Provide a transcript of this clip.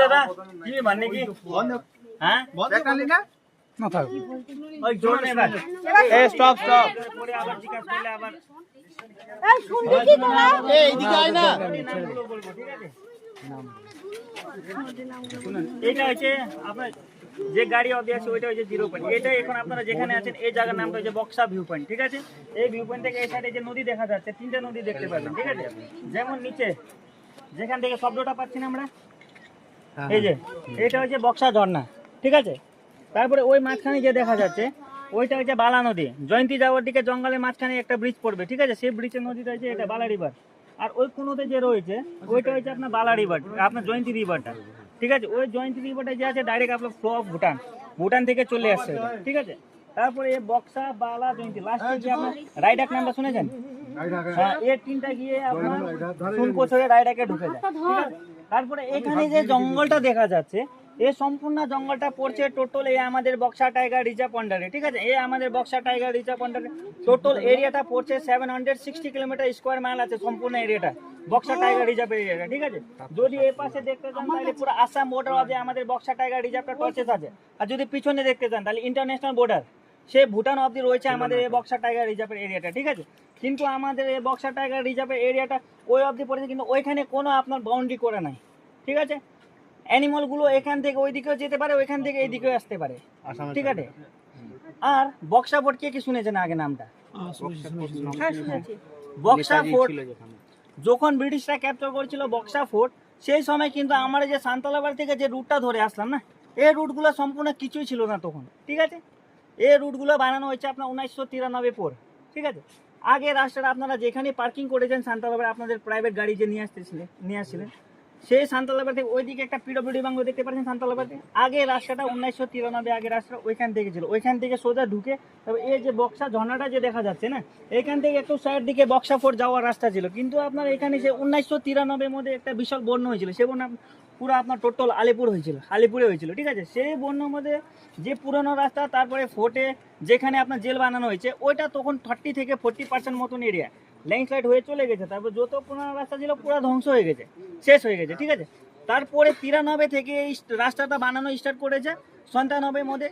দাদা কি মানে কি হ্যাঁ না থাক ওই জোর এবার স্টপ পরে আবার জিজ্ঞাসা করলে আবার এই শুনবি কি তোরা? এইদিকে আয় না নামগুলো বলবো ঠিক আছে এটা হচ্ছে আপনার যে গাড়ি অবধি আছে ওইটা হচ্ছে 0 পয়েন্ট। এটা এখন আপনারা যেখানে আছেন এই জায়গার নামটা হচ্ছে বক্সা ভিউ পয়েন্ট ঠিক আছে। এই ভিউ পয়েন্ট থেকে এই সাইডে যে নদী দেখা যাচ্ছে 3টে নদী দেখতে পাবেন ঠিক আছে। যেমন নিচে যেখান থেকে শব্দটা পাচ্ছি না আমরা এই যে এটা হচ্ছে বক্সা ঝর্ণা ঠিক আছে। তারপরে ওই মাঝখানে যে দেখা যাচ্ছে ওইটা হচ্ছে বালা নদী। জয়ন্তী যাওয়ার দিকে জঙ্গলের মাঝখানে একটা ব্রিজ পড়বে ঠিক আছে। সেই ব্রিজের নদীটা হচ্ছে এটা বালা রিভার। আর ওই কোনোতে যে রয়েছে ওইটা হচ্ছে আপনার বালা রিভার, আপনার জয়ন্তী রিভারটা ঠিক আছে। ওই জয়ন্তী রিভারটা যে আছে ডাইরেক্ট আপনার ফ্লো অফ ভুটান থেকে চলে আসছে ওটা, ঠিক আছে। তারপরে এই বক্সা বালা জয়ন্তী লাস্টে যে আপনার রাইডাক নামটা শুনেছেন? হ্যাঁ, এই তিনটা গিয়ে আপনার সুনকোচ হয়ে রাইডাকে ঢুকে যায় ঠিক আছে। তারপরে এখানে যে জঙ্গলটা দেখা যাচ্ছে এই সম্পূর্ণ জঙ্গলটা পড়ছে টোটাল এই আমাদের বক্সা টাইগার রিজার্ভ আন্ডারে ঠিক আছে। এই আমাদের বক্সা টাইগার রিজার্ভ আন্ডারে টোটাল এরিয়াটা পড়ছে 760 কিলোমিটার স্কোয়ার মাইল আছে সম্পূর্ণ এরিয়াটা বক্সা টাইগার রিজার্ভ এরিয়াটা ঠিক আছে। যদি এই পাশে দেখতে চান তাহলে পুরো আসাম বর্ডার অবধি আমাদের বক্সা টাইগার রিজার্ভটা টচেস আছে। আর যদি পিছনে দেখতে চান তাহলে ইন্টারন্যাশনাল বর্ডার সে ভুটান অবধি রয়েছে আমাদের এই বক্সা টাইগার রিজার্ভের এরিয়াটা ঠিক আছে। কিন্তু আমাদের এই বক্সা টাইগার রিজার্ভের এরিয়াটা ওই অবধি পড়েছে কিন্তু ওইখানে কোনো আপনার বাউন্ডারি করে নাই ঠিক আছে। অ্যানিমালগুলো এখান থেকে ওই দিকেও যেতে পারে ওইখান থেকে এই দিকেও আসতে পারে ঠিক আছে। আর বক্সা ফোর্ট কে কি শুনেছেন আগে নামটা? হ্যাঁ শুনেছি। বক্সা ফোর্ট যখন ব্রিটিশরা ক্যাপচার করেছিল বক্সা ফোর্ট সেই সময় কিন্তু আমরা যে সান্তালাবাড়ি থেকে যে রুটটা ধরে আসলাম না এই রুটগুলো সম্পূর্ণ কিছুই ছিল না তখন ঠিক আছে। এই রুটগুলো বানানো হয়েছে আপনার 1993 পর ঠিক আছে। আগে রাস্তাটা আপনারা যেখানে পার্কিং করেছেন সান্তালাবাড়ি আপনাদের প্রাইভেট গাড়ি যে নিয়ে আসছিলেন সেই সান্তালাবাড়ি থেকে ওইদিকে একটা পিডব্লিউডি বাংলো দেখতে পাচ্ছেন সান্তালাবাড়িতে। আগে রাস্তাটা 1993 আগে রাস্তা ওইখান থেকে ছিল, ওইখান থেকে সোজা ঢুকে তবে এই যে বক্সা ঝর্ণাটা যে দেখা যাচ্ছে না এখান থেকে একটু সাইড দিকে বক্সা ফোর্ট যাওয়ার রাস্তা ছিল। কিন্তু আপনার এখানে সে 1993 মধ্যে একটা বিশাল বন্যা হয়েছিল। সে বন্যা পুরো আপনার টোটাল আলিপুরে হয়েছিল ঠিক আছে। সেই বন্যার মধ্যে যে পুরনো রাস্তা তারপরে ফোর্টে যেখানে আপনার জেল বানানো হয়েছে ওইটা তখন 30 থেকে 40% মতন এরিয়া ল্যান্ডস্লাইড হয়ে চলে গেছে। তারপর যত পুরনো রাস্তা ছিল পুরো ধ্বংস হয়ে গেছে, শেষ হয়ে গেছে ঠিক আছে। তারপরে 93 থেকে এই রাস্তাটা বানানো স্টার্ট করেছে 97 মধ্যে